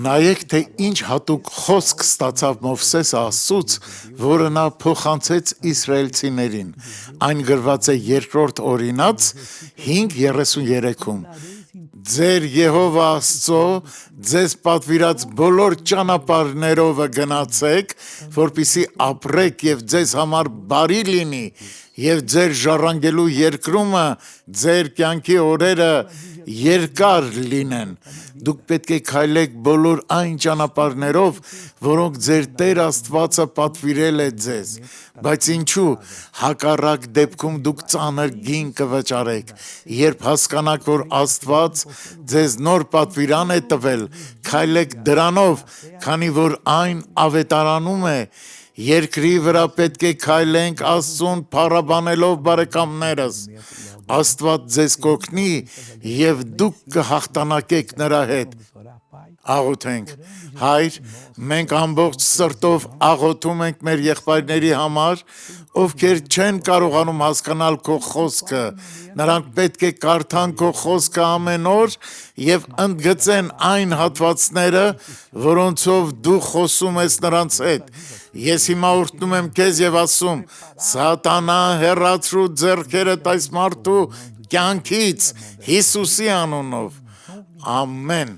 Նայեք, թե ինչ հատուկ խոսք ստացավ Մովսեսը Աստծուց, որը նա փոխանցեց իսրայելցիներին։ Այն գրված է երկրորդ Օրինաց 5:33-ում։ Ձեր Եհովա Աստծո ձեզ պատվիրած բոլոր ճանապարհներով գնացեք, որպեսզի ապրեք եւ ձեզ համար բարի լինի, եւ ձեր ժառանգելու երկրումը, ձեր կյանքի օրերը երկար լինեն։ Դուք պետք է քայլեք բոլոր այն ճանապարհներով, որոնք ձեր Տեր Աստվածը պատվիրել է ձեզ։ Բայց ինչու, հակառակ դեպքում դուք ծանր գին կվճարեք, երբ հասկանաք, որ Աստված ձեզ նոր պատվիրան է տվել, քայլեք դրանով, քանի որ այն ավետարանում է։ Երկրի վրա պետք է քայլենք Աստծուն փառաբանելով, բարեկամներս։ Աստված ձեզ կօգնի եւ դուք կհաղթանակեք նրա հետ։ Աղոթենք։ Հայր, մենք ամբողջ սրտով աղոթում ենք մեր եղբայրների համար, ովքեր չեն կարողանում հասկանալ քո խոսքը։ Նրանք պետք է կարդան քո խոսքը ամեն օր եւ ընդգծեն այն հատվածները, որոնցով դու խոսում ես նրանց հետ։ Ես հիմա օրհնում եմ քեզ եւ ասում. Սատանա, հեռացրու ձեռքերդ այս մարդու կյանքից Հիսուսի անունով։ Ամեն։